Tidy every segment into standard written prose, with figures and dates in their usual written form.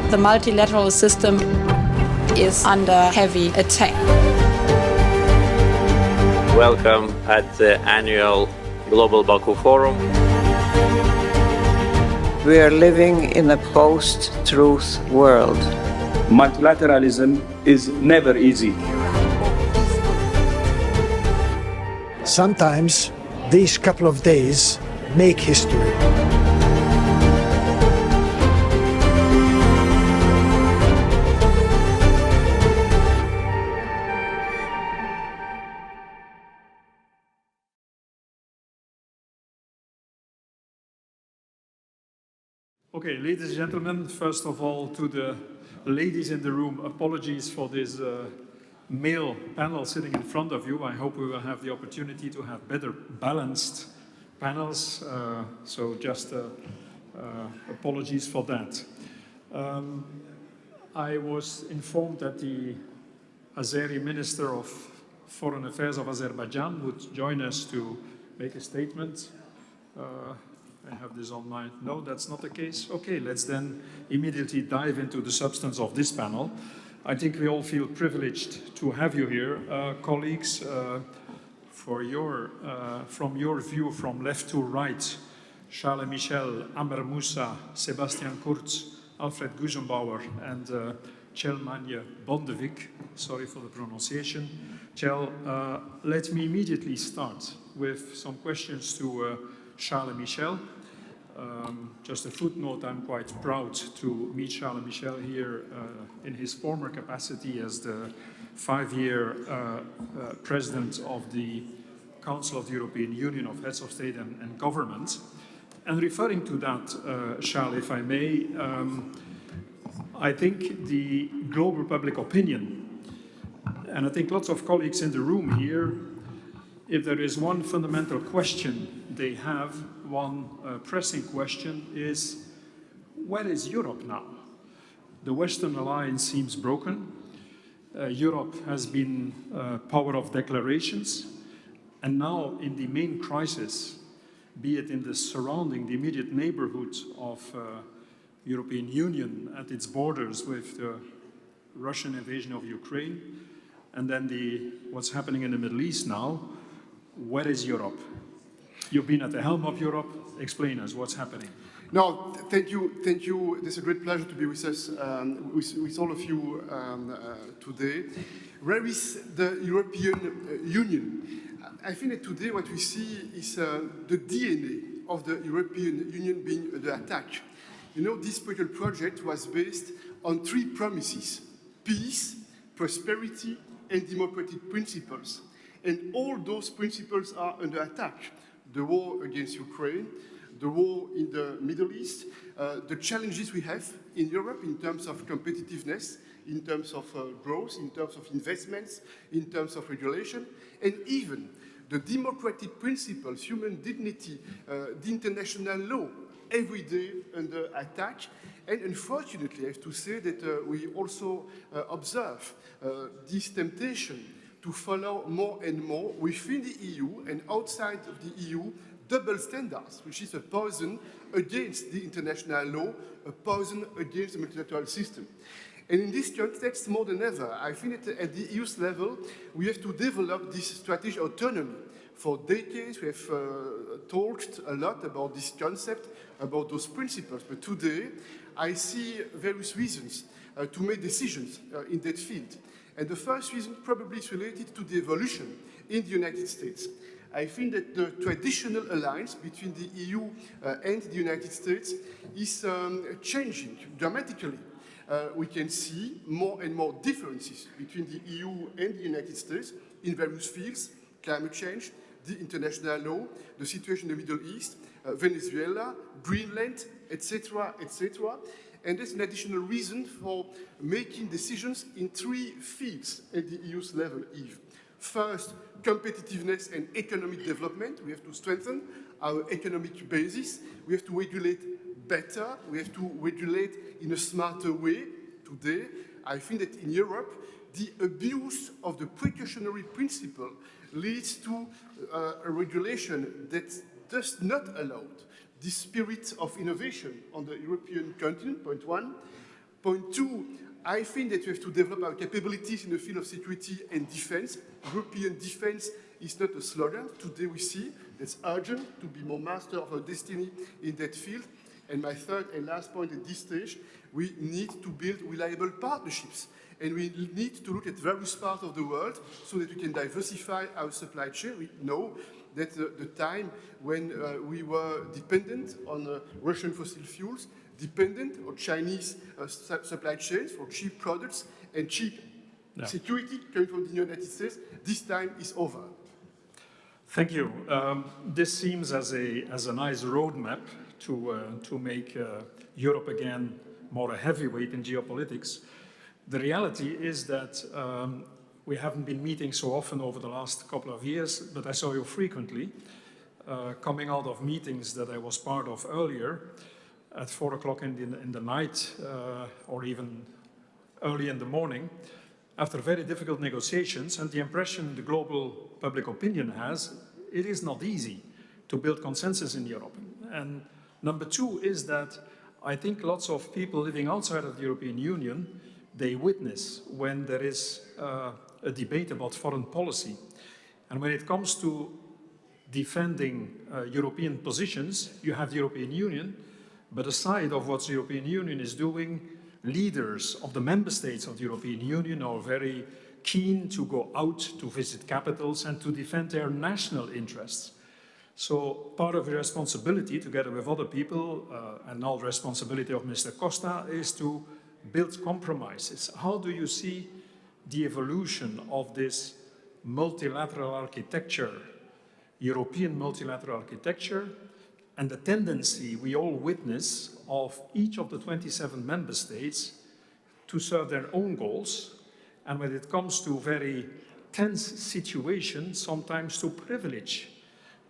The multilateral system is under heavy attack. Welcome at the annual Global Baku Forum. We are living in a post-truth world. Multilateralism is never easy. Sometimes these couple of days make history. Okay, ladies and gentlemen, first of all, to the ladies in the room, apologies for this male panel sitting in front of you. I hope we will have the opportunity to have better balanced panels, so just apologies for that. I was informed that the Azeri Minister of Foreign Affairs of Azerbaijan would join us to make a statement. I have this on my... No, that's not the case. Okay, let's then immediately dive into the substance of this panel. I think we all feel privileged to have you here, colleagues. From your view, from left to right, Charles Michel, Amre Moussa, Sebastian Kurz, Alfred Gusenbauer, and Kjell Magne Bondevik. Sorry for the pronunciation. Kjell, let me immediately start with some questions to Charles Michel. Just a footnote, I'm quite proud to meet Charles Michel here in his former capacity as the 5-year president of the Council of the European Union of Heads of State and Government. And referring to that, Charles, if I may, I think the global public opinion, and I think lots of colleagues in the room here, if there is one fundamental question they have, one pressing question is, where is Europe now? The Western alliance seems broken. Europe has been power of declarations. And now in the main crisis, be it in the surrounding, the immediate neighborhood of European Union at its borders with the Russian invasion of Ukraine, and then what's happening in the Middle East now, where is Europe? You've been at the helm of Europe. Explain us what's happening. No, thank you. It's a great pleasure to be with us, with all of you today. Where is the European Union? I think that today what we see is the DNA of the European Union being under attack. You know, this political project was based on 3 promises: peace, prosperity, and democratic principles. And all those principles are under attack. The war against Ukraine, the war in the Middle East, the challenges we have in Europe in terms of competitiveness, in terms of growth, in terms of investments, in terms of regulation, and even the democratic principles, human dignity, the international law, every day under attack. And unfortunately, I have to say that we also observe this temptation to follow more and more within the EU and outside of the EU double standards, which is a poison against the international law, a poison against the multilateral system. And in this context, more than ever, I think that at the EU's level, we have to develop this strategic autonomy. For decades, we have talked a lot about this concept, about those principles. But today, I see various reasons to make decisions in that field. And the first reason probably is related to the evolution in the United States. I think that the traditional alliance between the EU and the United States is changing dramatically. We can see more and more differences between the EU and the United States in various fields: climate change, the international law, the situation in the Middle East, Venezuela, Greenland, etc., etc. And that's an additional reason for making decisions in 3 fields at the EU's level, Yves. First, competitiveness and economic development. We have to strengthen our economic basis. We have to regulate better. We have to regulate in a smarter way. Today, I think that in Europe, the abuse of the precautionary principle leads to a regulation that does not allow the spirit of innovation on the European continent, point 1. Point two, I think that we have to develop our capabilities in the field of security and defense. European defense is not a slogan. Today we see it's urgent to be more master of our destiny in that field. And my third and last point at this stage, we need to build reliable partnerships. And we need to look at various parts of the world so that we can diversify our supply chain. We know that the time when we were dependent on Russian fossil fuels, dependent on Chinese supply chains for cheap products and cheap security coming from the United States, this time is over. Thank you. This seems as a nice roadmap to make Europe again more a heavyweight in geopolitics. The reality is that we haven't been meeting so often over the last couple of years, but I saw you frequently coming out of meetings that I was part of earlier at 4 o'clock in the night or even early in the morning after very difficult negotiations. And the impression the global public opinion has, it is not easy to build consensus in Europe. And number two is that I think lots of people living outside of the European Union, they witness when there is a debate about foreign policy. And when it comes to defending European positions, you have the European Union, but aside of what the European Union is doing, leaders of the member states of the European Union are very keen to go out to visit capitals and to defend their national interests. So part of the responsibility, together with other people, and now the responsibility of Mr. Costa, is to build compromises. How do you see the evolution of this multilateral architecture, European multilateral architecture, and the tendency we all witness of each of the 27 member states to serve their own goals, and when it comes to very tense situations, sometimes to privilege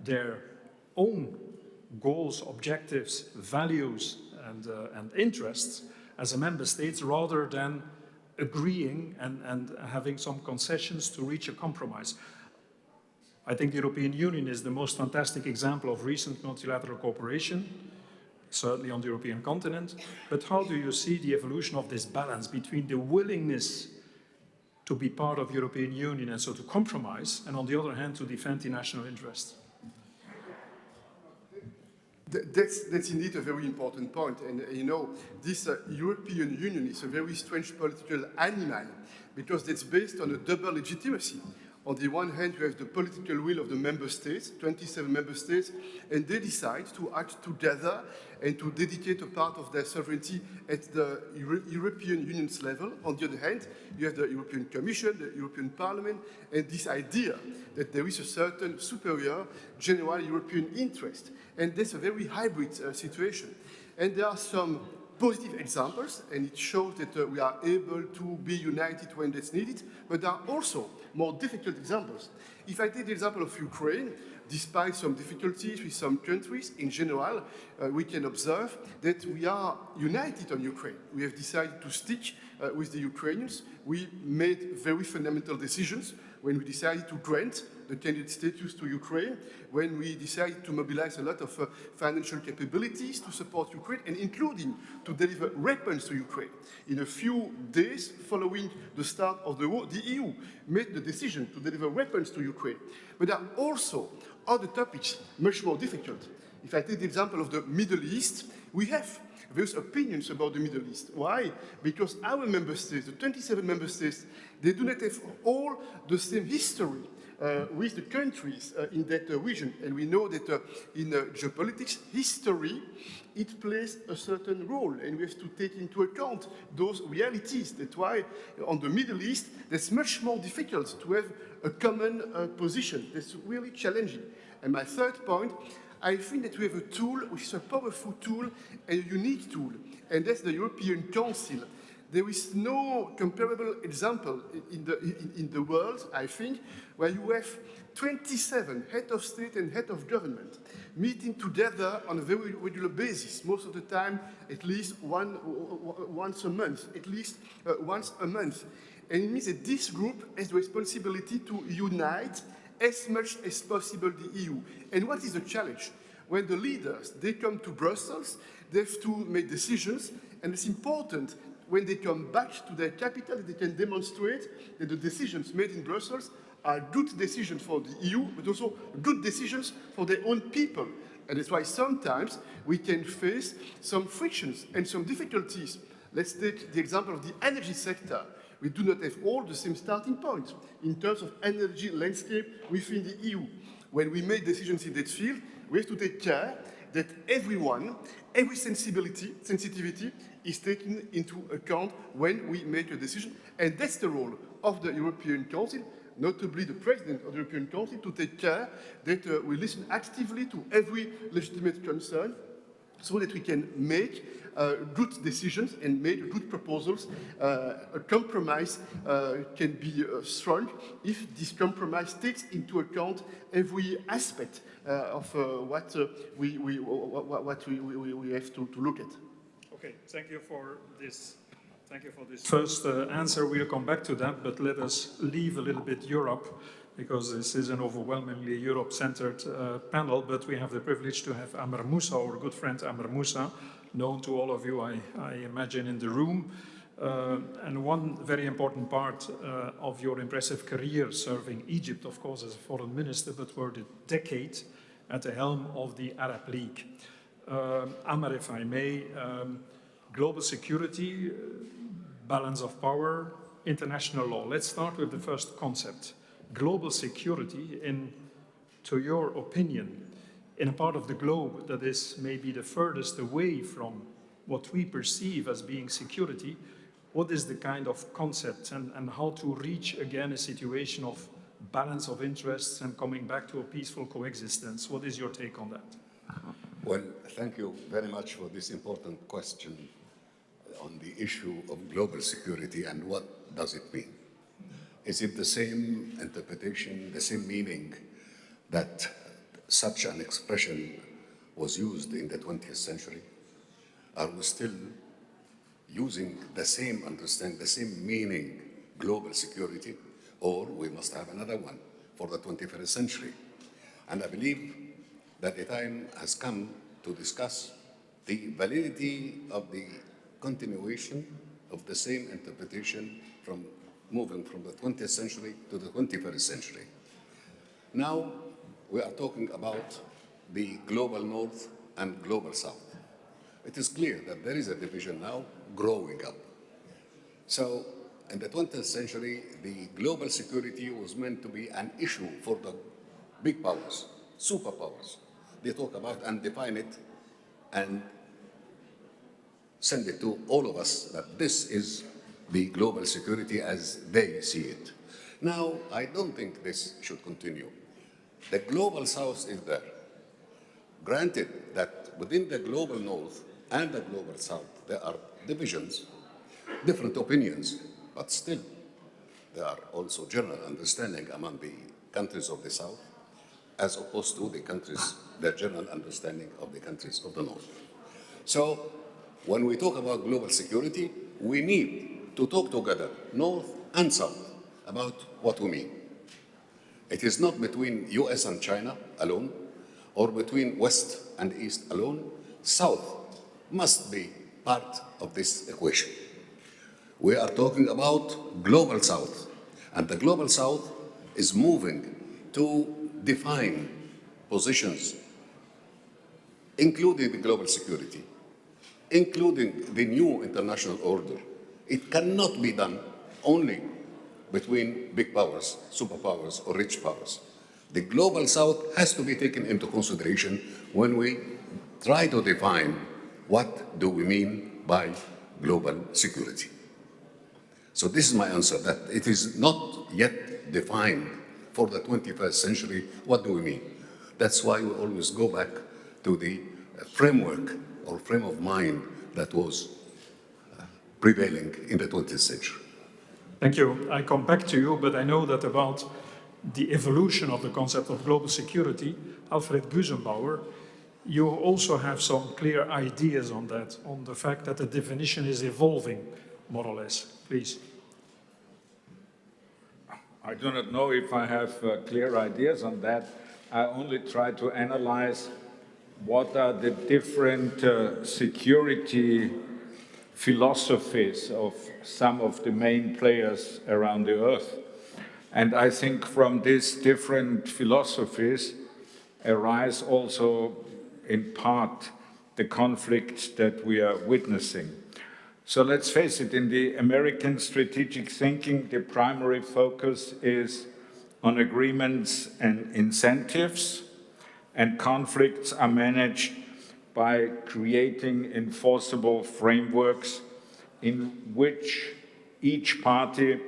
their own goals, objectives, values, and interests as a member state, rather than agreeing and having some concessions to reach a compromise. I think the European Union is the most fantastic example of recent multilateral cooperation, certainly on the European continent. But how do you see the evolution of this balance between the willingness to be part of the European Union and so to compromise, and on the other hand, to defend the national interest? That's indeed a very important point. And you know, this European Union is a very strange political animal because it's based on a double legitimacy. On the one hand, you have the political will of the member states, 27 member states, and they decide to act together and to dedicate a part of their sovereignty at the European Union's level. On the other hand, you have the European Commission, the European Parliament, and this idea that there is a certain superior general European interest. And that's a very hybrid situation. And there are some positive examples, and it shows that we are able to be united when that's needed, but there are also more difficult examples. If I take the example of Ukraine, despite some difficulties with some countries, in general, we can observe that we are united on Ukraine. We have decided to stick with the Ukrainians. We made very fundamental decisions when we decided to grant the candidate status to Ukraine, when we decided to mobilize a lot of financial capabilities to support Ukraine, and including to deliver weapons to Ukraine. In a few days following the start of the war, the EU made the decision to deliver weapons to Ukraine. But there are also other topics much more difficult. If I take the example of the Middle East, we have various opinions about the Middle East. Why? Because our member states, the 27 member states, they do not have all the same history with the countries in that region. And we know that in geopolitics, history, it plays a certain role. And we have to take into account those realities. That's why on the Middle East, it's much more difficult to have a common position. That's really challenging. And my third point, I think that we have a tool which is a powerful tool and a unique tool, and that's the European Council. There is no comparable example in the world, I think, where you have 27 head of state and head of government meeting together on a very regular basis, most of the time at least once a month, And it means that this group has the responsibility to unite as much as possible the EU. And what is the challenge? When the leaders, they come to Brussels, they have to make decisions, and it's important when they come back to their capital, they can demonstrate that the decisions made in Brussels are good decisions for the EU, but also good decisions for their own people. And that's why sometimes we can face some frictions and some difficulties. Let's take the example of the energy sector. We do not have all the same starting points in terms of energy landscape within the EU. When we make decisions in that field, we have to take care that everyone, every sensitivity is taken into account when we make a decision. And that's the role of the European Council, notably the President of the European Council, to take care that we listen actively to every legitimate concern so that we can make good decisions and make good proposals. A compromise can be strong if this compromise takes into account every aspect of what we have to look at. Okay, thank you for this. Thank you for this first answer. We'll come back to that, but let us leave a little bit Europe, because this is an overwhelmingly Europe-centered panel, but we have the privilege to have Amre Moussa, our good friend Amre Moussa, known to all of you, I imagine, in the room. And one very important part of your impressive career serving Egypt, of course, as a foreign minister, but for the decade at the helm of the Arab League. Amre, if I may, global security, balance of power, international law. Let's start with the first concept. Global security, to your opinion, in a part of the globe that is maybe the furthest away from what we perceive as being security, what is the kind of concept and how to reach again a situation of balance of interests and coming back to a peaceful coexistence? What is your take on that? Well, thank you very much for this important question on the issue of global security and what does it mean. Is it the same interpretation, the same meaning that such an expression was used in the 20th century? Are we still using the same understanding, the same meaning, global security, or we must have another one for the 21st century? And I believe that the time has come to discuss the validity of the continuation of the same interpretation from moving from the 20th century to the 21st century. Now, we are talking about the global north and global south. It is clear that there is a division now growing up. So, in the 20th century, the global security was meant to be an issue for the big powers, superpowers. They talk about and define it and send it to all of us that this is the global security as they see it. Now, I don't think this should continue. The global south is there. Granted that within the global north and the global south, there are divisions, different opinions, but still there are also general understanding among the countries of the south, as opposed to the general understanding of the countries of the north. So, when we talk about global security, we need to talk together, north and south, about what we mean. It is not between US and China alone, or between West and East alone. South must be part of this equation. We are talking about global south, and the global south is moving to define positions, including the global security, including the new international order. It cannot be done only between big powers, superpowers, or rich powers. The global south has to be taken into consideration when we try to define what do we mean by global security. So this is my answer, that it is not yet defined for the 21st century. What do we mean? That's why we always go back to the framework or frame of mind that was prevailing in the 20th century. Thank you. I come back to you, but I know that about the evolution of the concept of global security, Alfred Gusenbauer, you also have some clear ideas on that, on the fact that the definition is evolving, more or less. Please. I do not know if I have clear ideas on that. I only try to analyze what are the different security philosophies of some of the main players around the earth. And I think from these different philosophies arise also, in part, the conflicts that we are witnessing. So let's face it, in the American strategic thinking, the primary focus is on agreements and incentives, and conflicts are managed by creating enforceable frameworks in which each party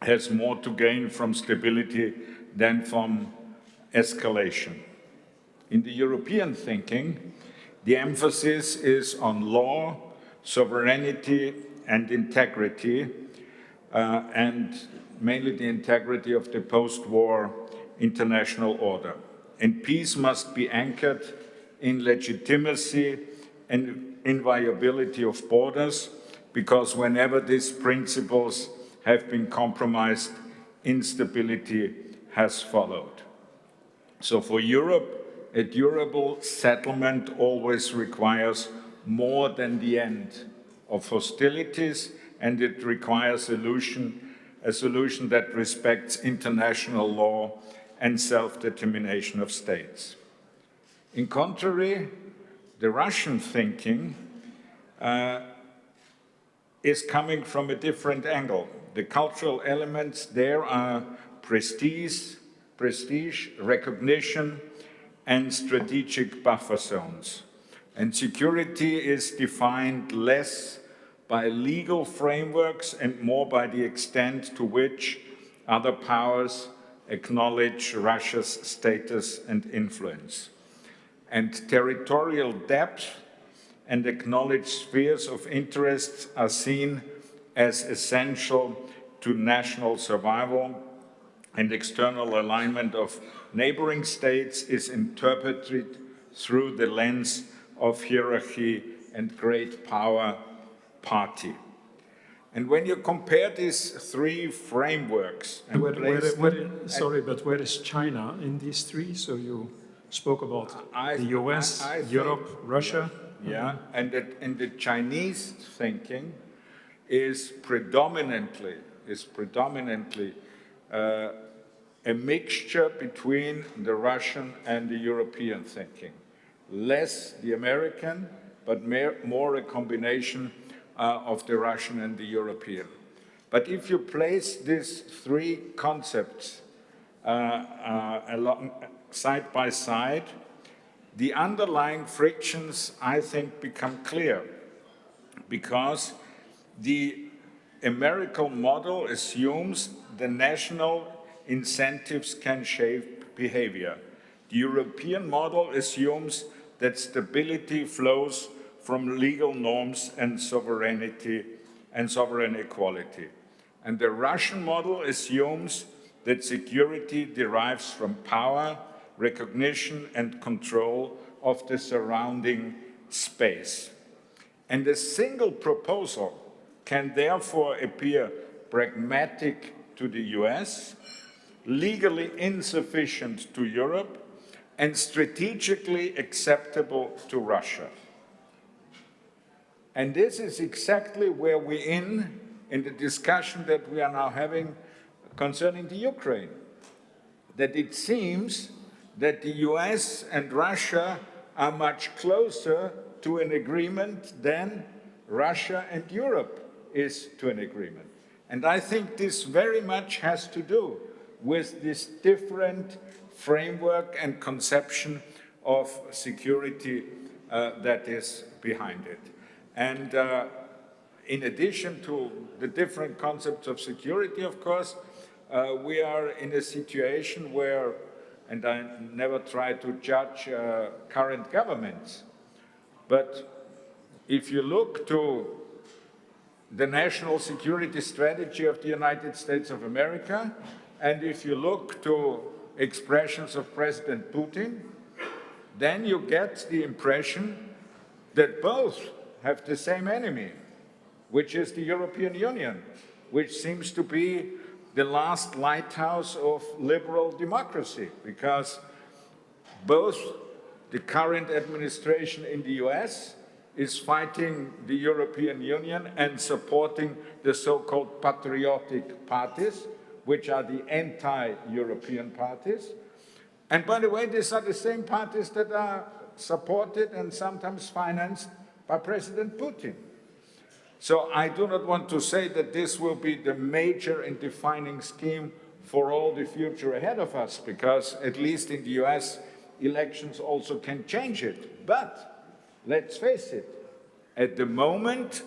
has more to gain from stability than from escalation. In the European thinking, the emphasis is on law, sovereignty, and integrity, and mainly the integrity of the post-war international order. And peace must be anchored in legitimacy and inviolability of borders, because whenever these principles have been compromised, instability has followed. So for Europe, a durable settlement always requires more than the end of hostilities, and it requires a solution that respects international law and self-determination of states. In contrary, the Russian thinking is coming from a different angle. The cultural elements there are prestige, recognition, and strategic buffer zones. And security is defined less by legal frameworks and more by the extent to which other powers acknowledge Russia's status and influence. And territorial depth and acknowledged spheres of interest are seen as essential to national survival, and external alignment of neighboring states is interpreted through the lens of hierarchy and great power party. And when you compare these three frameworks... And sorry, but where is China in these three? So you spoke about the US, Europe, Russia. Yeah, and the Chinese thinking is predominantly a mixture between the Russian and the European thinking. Less the American, but more a combination of the Russian and the European. But if you place these three concepts along, side by side, the underlying frictions, I think, become clear, because the American model assumes the national incentives can shape behavior. The European model assumes that stability flows from legal norms and sovereignty and sovereign equality. And the Russian model assumes that security derives from power, recognition, and control of the surrounding space. And a single proposal can therefore appear pragmatic to the US, legally insufficient to Europe, and strategically acceptable to Russia. And this is exactly where we're in the discussion that we are now having concerning the Ukraine. That it seems that the US and Russia are much closer to an agreement than Russia and Europe is to an agreement. And I think this very much has to do with this different framework and conception of security that is behind it. And in addition to the different concepts of security, of course, we are in a situation where, and I never try to judge current governments, but if you look to the national security strategy of the United States of America, and if you look to expressions of President Putin, then you get the impression that both have the same enemy, which is the European Union, which seems to be the last lighthouse of liberal democracy, because both the current administration in the US is fighting the European Union and supporting the so-called patriotic parties, which are the anti-European parties. And by the way, these are the same parties that are supported and sometimes financed by President Putin. So I do not want to say that this will be the major and defining scheme for all the future ahead of us, because at least in the US, elections also can change it. But let's face it, at the moment,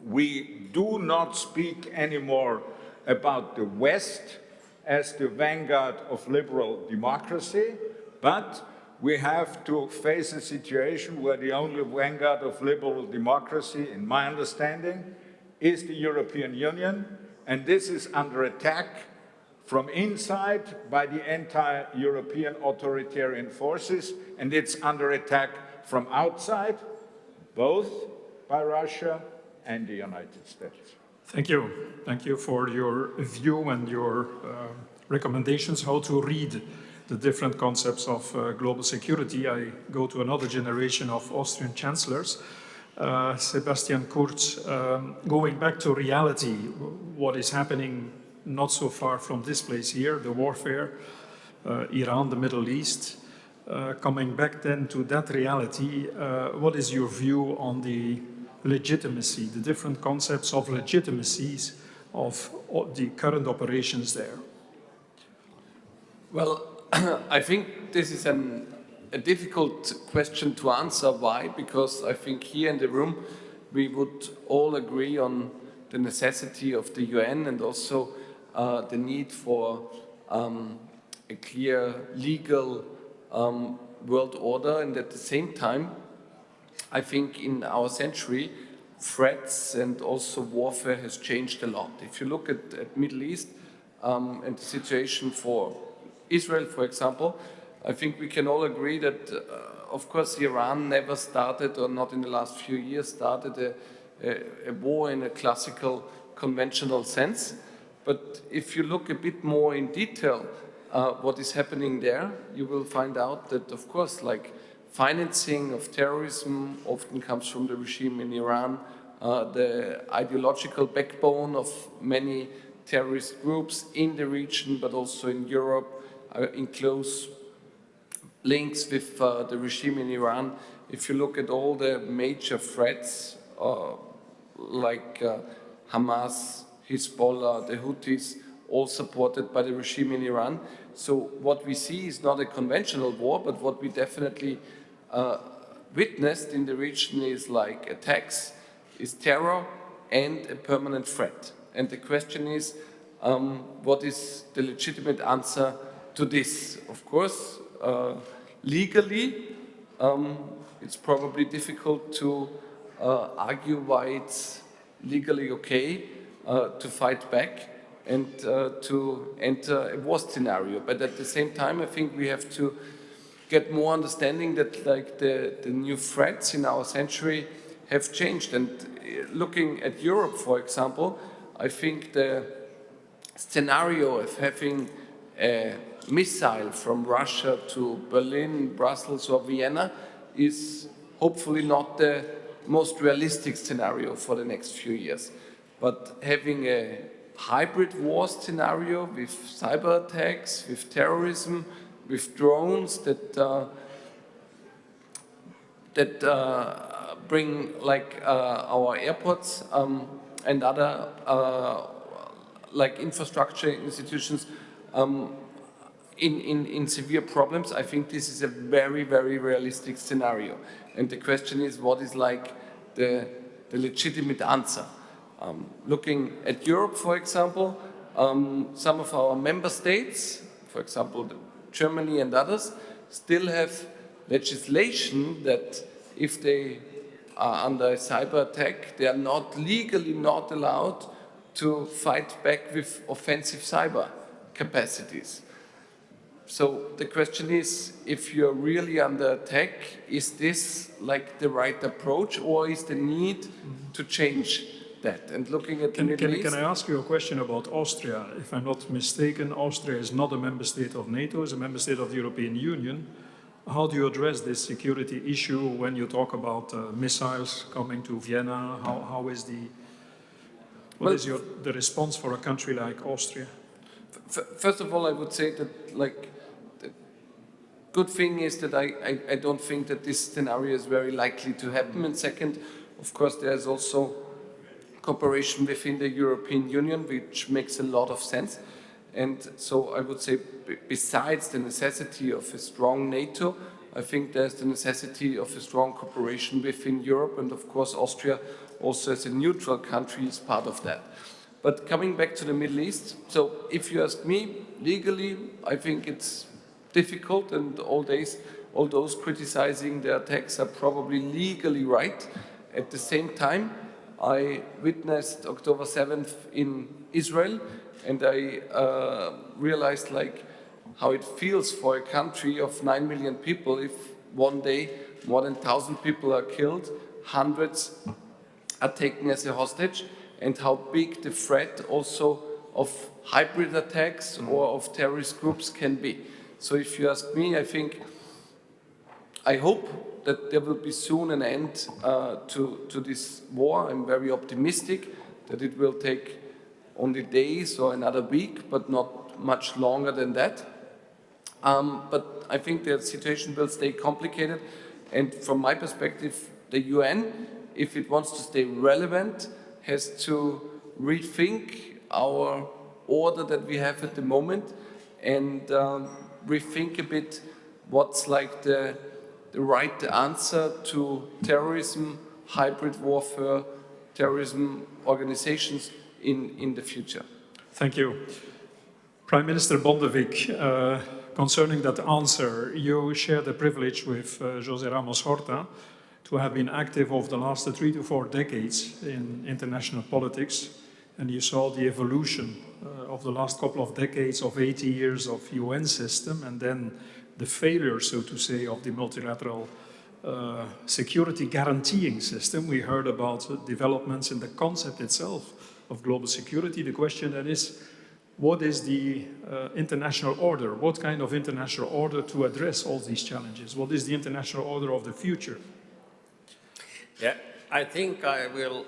we do not speak anymore about the West as the vanguard of liberal democracy, but we have to face a situation where the only vanguard of liberal democracy, in my understanding, is the European Union, and this is under attack from inside by the anti-European authoritarian forces, and it's under attack from outside, both by Russia and the United States. Thank you. Thank you for your view and your recommendations how to read the different concepts of global security. I go to another generation of Austrian chancellors. Sebastian Kurz, going back to reality, what is happening not so far from this place here, the warfare, Iran, the Middle East. Coming back then to that reality, what is your view on the legitimacy, the different concepts of legitimacies of the current operations there? Well, I think this is a difficult question to answer. Why? Because I think here in the room we would all agree on the necessity of the UN and also the need for a clear legal world order. And at the same time, I think in our century, threats and also warfare has changed a lot. If you look at Middle East and the situation for Israel, for example, I think we can all agree that, of course, Iran never started, or not in the last few years, started a war in a classical, conventional sense. But if you look a bit more in detail what is happening there, you will find out that, of course, like financing of terrorism often comes from the regime in Iran, the ideological backbone of many terrorist groups in the region, but also in Europe, in close links with the regime in Iran. If you look at all the major threats like Hamas, Hezbollah, the Houthis, all supported by the regime in Iran. So what we see is not a conventional war, but what we definitely witnessed in the region is like attacks, is terror and a permanent threat. And the question is, what is the legitimate answer to this? Of course, legally, it's probably difficult to argue why it's legally okay to fight back and to enter a war scenario. But at the same time, I think we have to get more understanding that like the new threats in our century have changed. And looking at Europe, for example, I think the scenario of having a missile from Russia to Berlin, Brussels or Vienna is hopefully not the most realistic scenario for the next few years. But having a hybrid war scenario with cyber attacks, with terrorism, with drones that bring like our airports and other like infrastructure institutions in severe problems, I think this is a very, very realistic scenario. And the question is, what is like the legitimate answer? Looking at Europe, for example, some of our member states, for example, Germany and others, still have legislation that if they are under a cyber attack, they are not legally not allowed to fight back with offensive cyber capacities. So the question is, if you're really under attack, is this like the right approach, or is the need to change that? And looking at the Middle East... Can I ask you a question about Austria? If I'm not mistaken, Austria is not a member state of NATO, it's a member state of the European Union. How do you address this security issue when you talk about missiles coming to Vienna? How is what is the response for a country like Austria? First of all, I would say that, like, the good thing is that I don't think that this scenario is very likely to happen. And second, of course, there's also cooperation within the European Union, which makes a lot of sense. And so I would say, besides the necessity of a strong NATO, I think there's the necessity of a strong cooperation within Europe, and of course Austria also as a neutral country is part of that. But coming back to the Middle East, so if you ask me, legally, I think it's difficult, and all those criticizing the attacks are probably legally right. At the same time, I witnessed October 7th in Israel, and I realized like how it feels for a country of 9 million people if one day more than 1,000 people are killed, hundreds are taken as a hostage, and how big the threat also of hybrid attacks or of terrorist groups can be. So if you ask me, I hope that there will be soon an end to this war. I'm very optimistic that it will take only days or another week, but not much longer than that. But I think the situation will stay complicated. And from my perspective, the UN, if it wants to stay relevant, has to rethink our order that we have at the moment and rethink a bit what's like the right answer to terrorism, hybrid warfare, terrorism organizations in the future. Thank you. Prime Minister Bondevik, concerning that answer, you share the privilege with José Ramos Horta to have been active over the last 3 to 4 decades in international politics, and you saw the evolution of the last couple of decades of 80 years of UN system, and then the failure, so to say, of the multilateral security guaranteeing system. We heard about developments in the concept itself of global security. The question then is, what is the international order? What kind of international order to address all these challenges? What is the international order of the future? Yeah, I think I will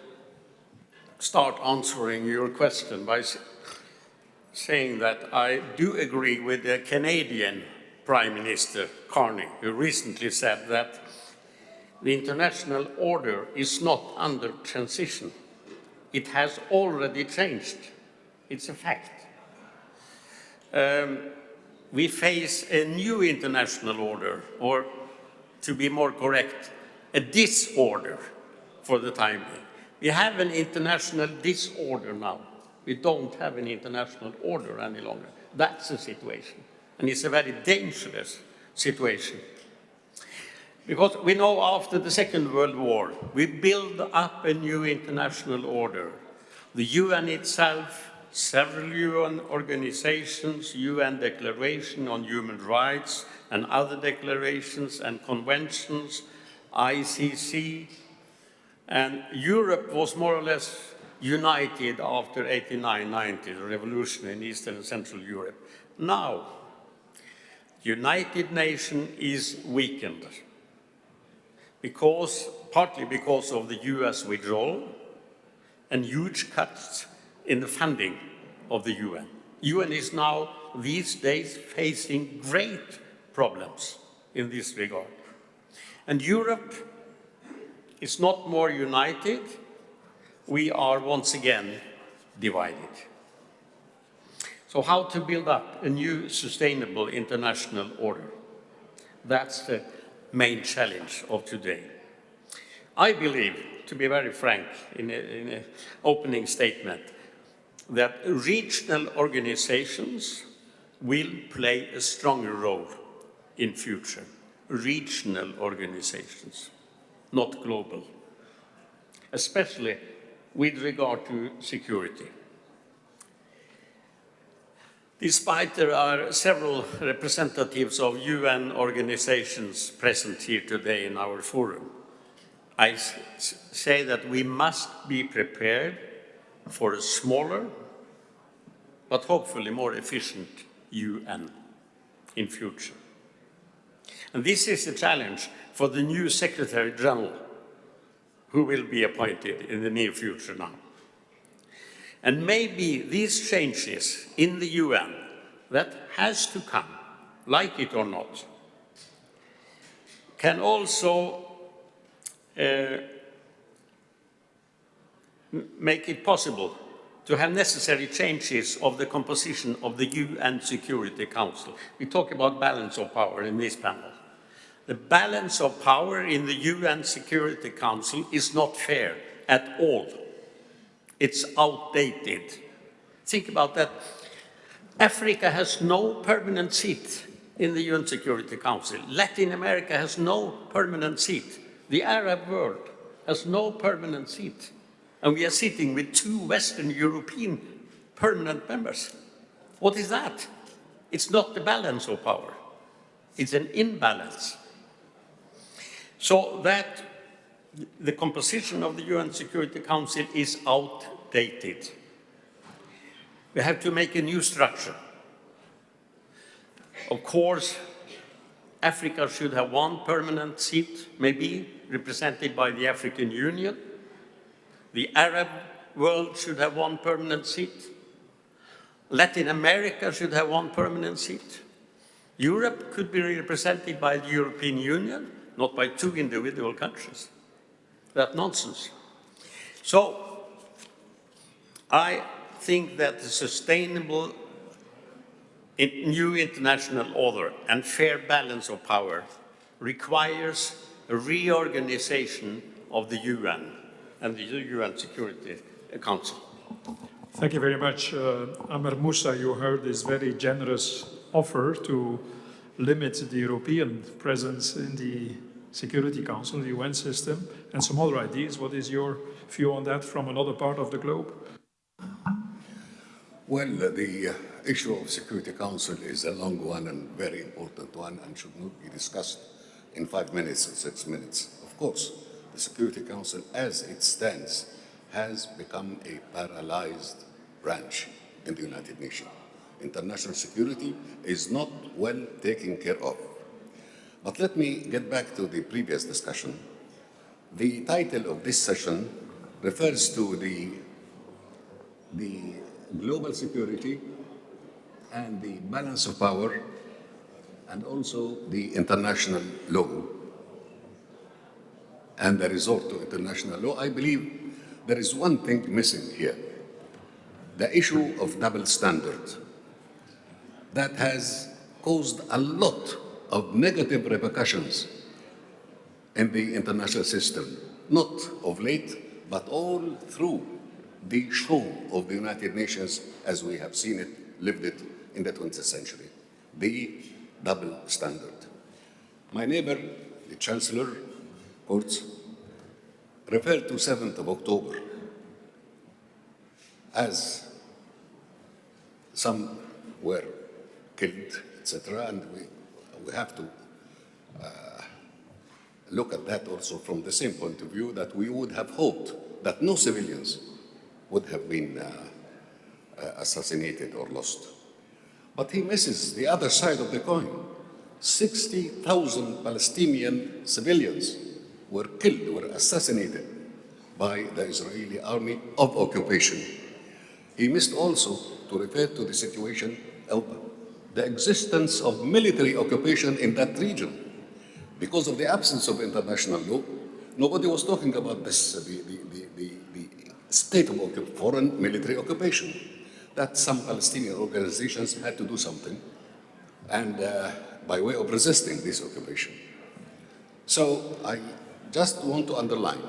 start answering your question by saying that I do agree with the Canadian Prime Minister Carney, who recently said that the international order is not under transition. It has already changed. It's a fact. We face a new international order, or to be more correct, a disorder for the time being. We have an international disorder now. We don't have an international order any longer. That's the situation. And it's a very dangerous situation. Because we know after the Second World War, we built up a new international order. The UN itself, several UN organizations, UN Declaration on Human Rights, and other declarations and conventions, ICC, and Europe was more or less united after 89-90, the revolution in Eastern and Central Europe. Now, the United Nations is weakened, partly because of the US withdrawal and huge cuts in the funding of the UN. UN is now, these days, facing great problems in this regard. And Europe is not more united. We are once again divided. So how to build up a new sustainable international order? That's the main challenge of today. I believe, to be very frank in an opening statement, that regional organizations will play a stronger role in future. Regional organizations, not global, especially with regard to security. Despite there are several representatives of UN organizations present here today in our forum, I say that we must be prepared for a smaller, but hopefully more efficient UN in future. And this is the challenge for the new Secretary General, who will be appointed in the near future now. And maybe these changes in the UN that has to come, like it or not, can also make it possible to have necessary changes of the composition of the UN Security Council. We talk about balance of power in this panel. The balance of power in the UN Security Council is not fair at all. It's outdated. Think about that. Africa has no permanent seat in the UN Security Council. Latin America has no permanent seat. The Arab world has no permanent seat. And we are sitting with 2 Western European permanent members. What is that? It's not the balance of power. It's an imbalance. So that the composition of the UN Security Council is outdated. We have to make a new structure. Of course, Africa should have 1 permanent seat, maybe represented by the African Union. The Arab world should have 1 permanent seat. Latin America should have 1 permanent seat. Europe could be represented by the European Union, not by 2 individual countries. That's nonsense. So I think that the sustainable new international order and fair balance of power requires a reorganization of the UN and the UN Security Council. Thank you very much. Amre Moussa, you heard this very generous offer to limit the European presence in the Security Council, the UN system, and some other ideas. What is your view on that from another part of the globe? Well, the issue of Security Council is a long one and very important one and should not be discussed in 5 minutes or 6 minutes. Of course, the Security Council, as it stands, has become a paralyzed branch in the United Nations. International security is not well taken care of. But let me get back to the previous discussion. The title of this session refers to the global security and the balance of power and also the international law and the resort to international law. I believe there is one thing missing here, the issue of double standard that has caused a lot of negative repercussions in the international system, not of late, but all through the show of the United Nations as we have seen it, lived it in the 20th century, the double standard. My neighbor, the Chancellor, Kurz, referred to 7th of October as some were killed, etc., and we have to look at that also from the same point of view that we would have hoped that no civilians would have been assassinated or lost. But he misses the other side of the coin. 60,000 Palestinian civilians were killed, were assassinated by the Israeli army of occupation. He missed also to refer to the situation of the existence of military occupation in that region. Because of the absence of international law, nobody was talking about this, the state of foreign military occupation, that some Palestinian organizations had to do something and by way of resisting this occupation. So I just want to underline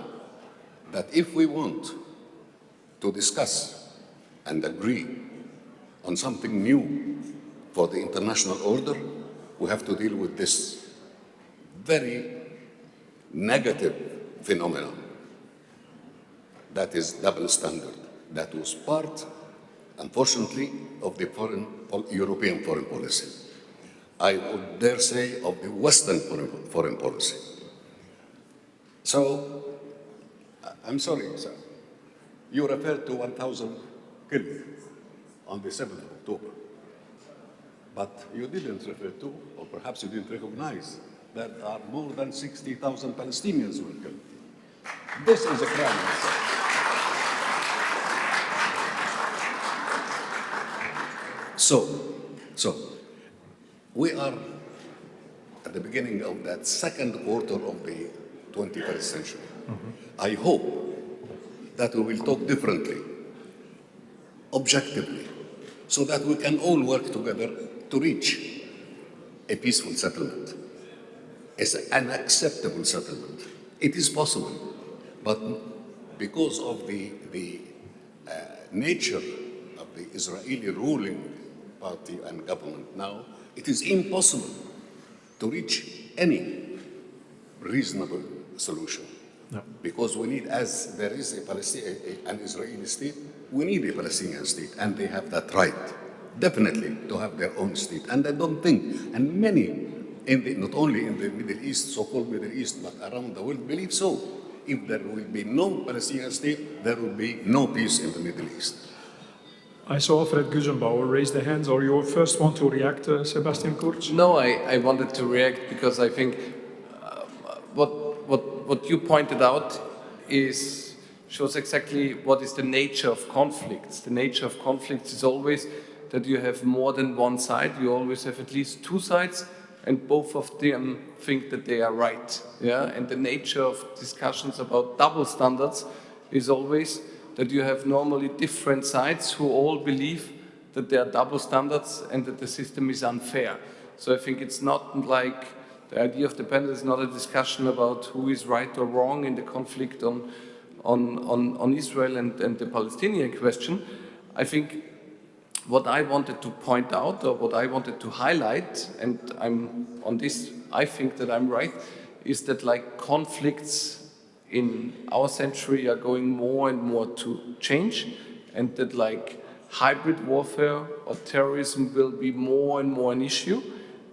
that if we want to discuss and agree on something new for the international order, we have to deal with this very negative phenomenon that is double standard, that was part, unfortunately, of the European foreign policy. I would dare say of the Western foreign policy. So, I'm sorry, sir. You referred to 1,000 killed on the 7th of October. But you didn't refer to, or perhaps you didn't recognize, there are more than 60,000 Palestinians were killed. This is a crime in itself. So, we are at the beginning of that second quarter of the 21st century. I hope that we will talk differently, objectively, so that we can all work together to reach a peaceful settlement. It's an acceptable settlement. It is possible, but because of the nature of the Israeli ruling party and government now, it is impossible to reach any reasonable solution. No. Because we need, as there is an Israeli state, we need a Palestinian state, and they have that right, definitely, to have their own state. And I don't think, and many, not only in the Middle East, so-called Middle East, but around the world, believe so. If there will be no Palestinian state, there will be no peace in the Middle East. I saw Alfred Gusenbauer raise the hands. Or you first want to react, Sebastian Kurz? No, I wanted to react because I think what you pointed out shows exactly what is the nature of conflicts. The nature of conflicts is always that you have more than one side. You always have at least two sides, and both of them think that they are right. Yeah? And the nature of discussions about double standards is always that you have normally different sides who all believe that there are double standards and that the system is unfair. So I think it's not like the idea of the panel is not a discussion about who is right or wrong in the conflict on Israel and the Palestinian question. I think what I wanted to point out or what I wanted to highlight, and I think that I'm right, is that like conflicts in our century are going more and more to change, and that like hybrid warfare or terrorism will be more and more an issue,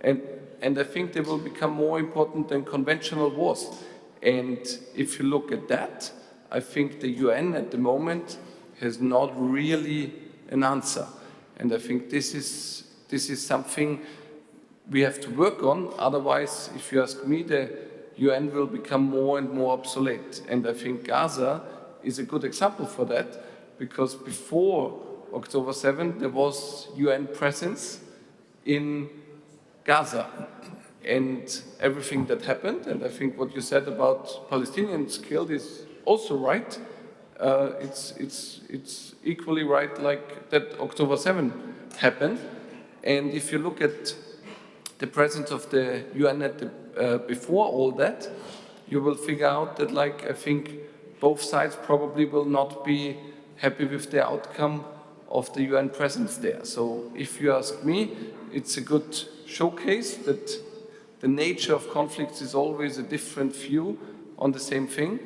and I think they will become more important than conventional wars. And if you look at that, I think the UN at the moment has not really an answer, and I think this is something we have to work on. Otherwise, if you ask me, the UN will become more and more obsolete. And I think Gaza is a good example for that, because before October 7, there was UN presence in Gaza. And everything that happened, and I think what you said about Palestinians killed is also right. It's equally right like that October 7 happened. And if you look at the presence of the UN before all that, you will figure out that, like, I think both sides probably will not be happy with the outcome of the UN presence there. So if you ask me, it's a good showcase that the nature of conflicts is always a different view on the same thing.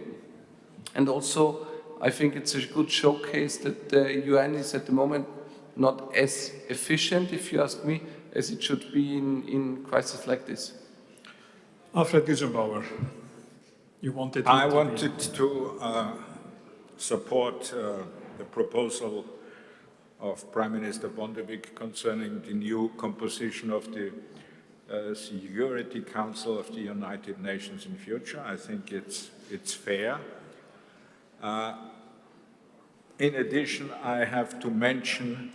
And also, I think it's a good showcase that the UN is at the moment not as efficient, if you ask me, as it should be in crises like this. Alfred Gusenbauer, you wanted to I wanted to support the proposal of Prime Minister Bondevik concerning the new composition of the Security Council of the United Nations in future. I think it's fair. In addition, I have to mention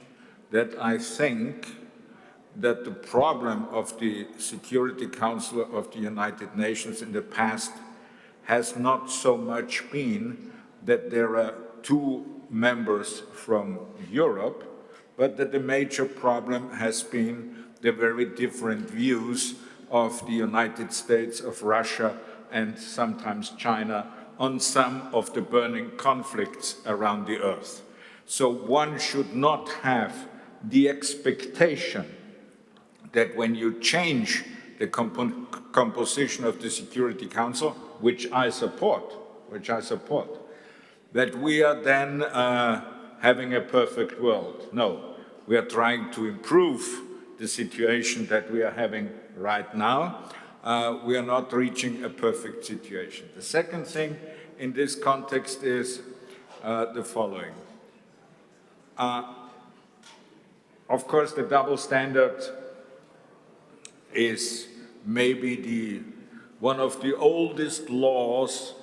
that I think that the problem of the Security Council of the United Nations in the past has not so much been that there are two members from Europe, but that the major problem has been the very different views of the United States, of Russia, and sometimes China on some of the burning conflicts around the earth. So one should not have the expectation that when you change the composition of the Security Council, which I support, that we are then having a perfect world. No, we are trying to improve the situation that we are having right now. We are not reaching a perfect situation. The second thing in this context is the following. Of course, the double standard is maybe one of the oldest laws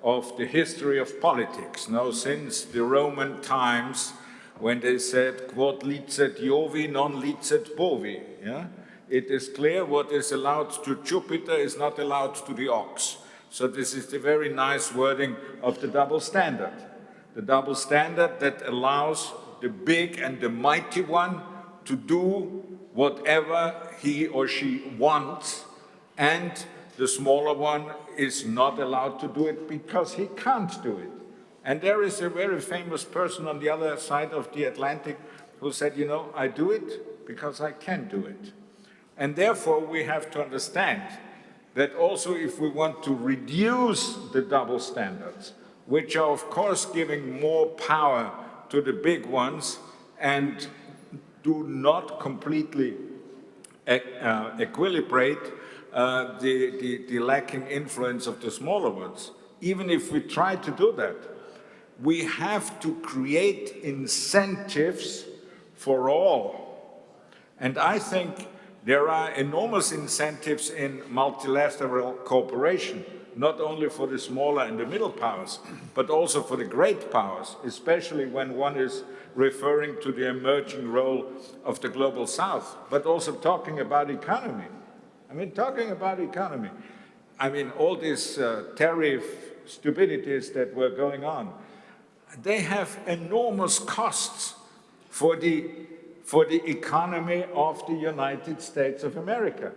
of the history of politics, now since the Roman times, when they said, quod licet Jovi, non licet bovi. Yeah? It is clear what is allowed to Jupiter is not allowed to the ox. So this is the very nice wording of the double standard. The double standard that allows the big and the mighty one to do whatever he or she wants, and the smaller one is not allowed to do it because he can't do it. And there is a very famous person on the other side of the Atlantic who said, you know, I do it because I can do it. And therefore we have to understand that also if we want to reduce the double standards, which are of course giving more power to the big ones and do not completely equilibrate the lacking influence of the smaller ones. Even if we try to do that, we have to create incentives for all. And I think there are enormous incentives in multilateral cooperation, not only for the smaller and the middle powers, but also for the great powers, especially when one is referring to the emerging role of the global south, but also talking about economy. I mean, all these tariff stupidities that were going on, they have enormous costs for the economy of the United States of America.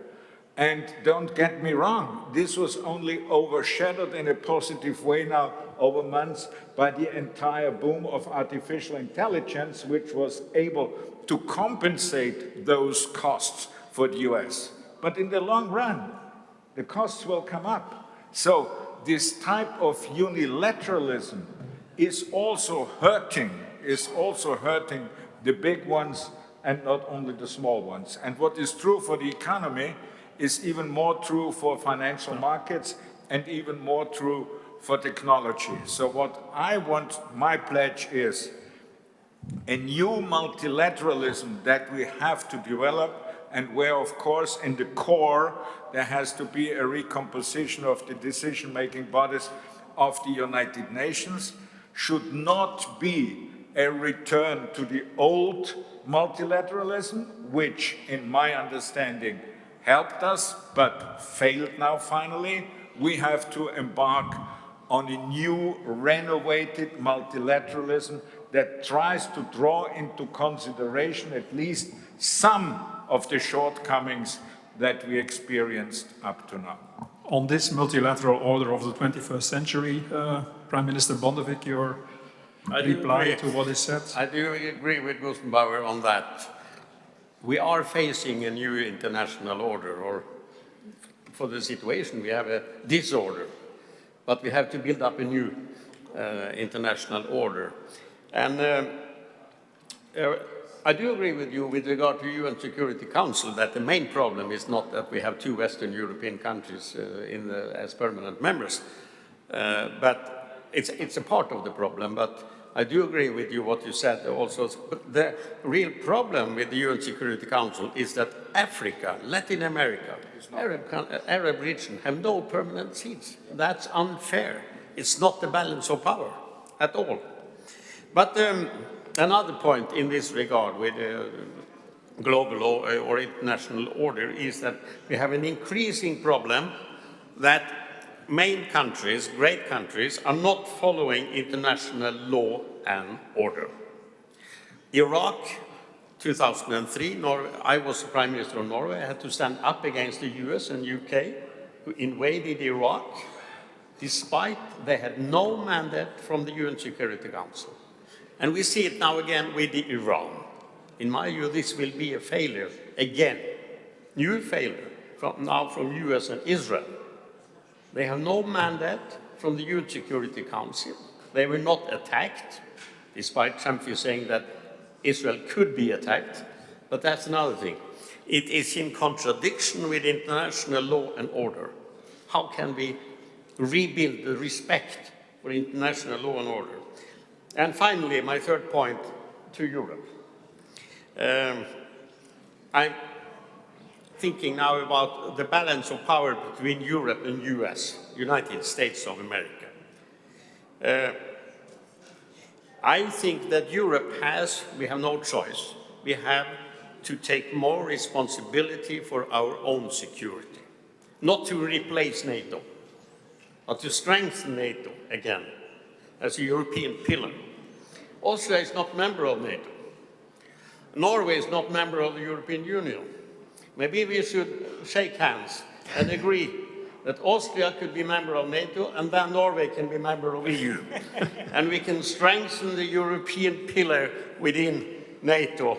And don't get me wrong, this was only overshadowed in a positive way now over months by the entire boom of artificial intelligence, which was able to compensate those costs for the US. But in the long run, the costs will come up. So this type of unilateralism is also hurting the big ones and not only the small ones. And what is true for the economy is even more true for financial markets and even more true for technology. So what I want, my pledge is a new multilateralism that we have to develop, and where, of course, in the core, there has to be a recomposition of the decision-making bodies of the United Nations, should not be a return to the old multilateralism, which, in my understanding, helped us, but failed now finally. We have to embark on a new, renovated multilateralism that tries to draw into consideration at least some of the shortcomings that we experienced up to now. On this multilateral order of the 21st century, Prime Minister Bondevik, your reply to what is said? I do agree with Gusenbauer on that. We are facing a new international order, or for the situation we have a disorder, but we have to build up a new international order. And I do agree with you with regard to UN Security Council that the main problem is not that we have 2 Western European countries as permanent members, but it's a part of the problem. But I do agree with you what you said also. But the real problem with the UN Security Council is that Africa, Latin America, Arab region have no permanent seats. That's unfair. It's not the balance of power at all. But another point in this regard with global or international order is that we have an increasing problem that main countries, great countries, are not following international law and order. Iraq, 2003, I was the Prime Minister of Norway. I had to stand up against the US and UK who invaded Iraq, despite they had no mandate from the UN Security Council. And we see it now again with Iran. In my view, this will be a failure again, new failure from US and Israel. They have no mandate from the UN Security Council. They were not attacked, despite some of you saying that Israel could be attacked, but that's another thing. It is in contradiction with international law and order. How can we rebuild the respect for international law and order? And finally, my third point to Europe. thinking now about the balance of power between Europe and US, United States of America. I think that Europe we have no choice. We have to take more responsibility for our own security. Not to replace NATO, but to strengthen NATO again as a European pillar. Austria is not a member of NATO. Norway is not a member of the European Union. Maybe we should shake hands and agree that Austria could be a member of NATO and then Norway can be a member of the EU. And we can strengthen the European pillar within NATO.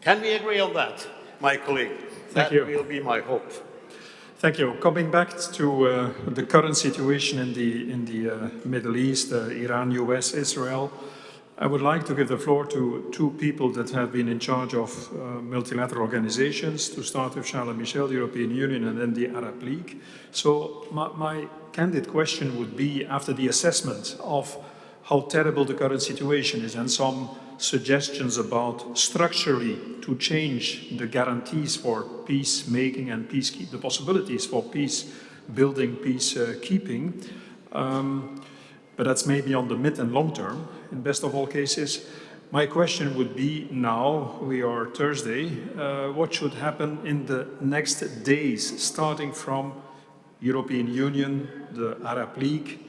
Can we agree on that, my colleague? Thank you. That will be my hope. Thank you. Coming back to the current situation in the Middle East, Iran, US, Israel, I would like to give the floor to two people that have been in charge of multilateral organizations, to start with Charles and Michel, the European Union, and then the Arab League. So my candid question would be, after the assessment of how terrible the current situation is and some suggestions about structurally to change the guarantees for peacemaking and the possibilities for peace building, peacekeeping, but that's maybe on the mid and long term, in best of all cases. My question would be now, we are Thursday, what should happen in the next days, starting from European Union, the Arab League,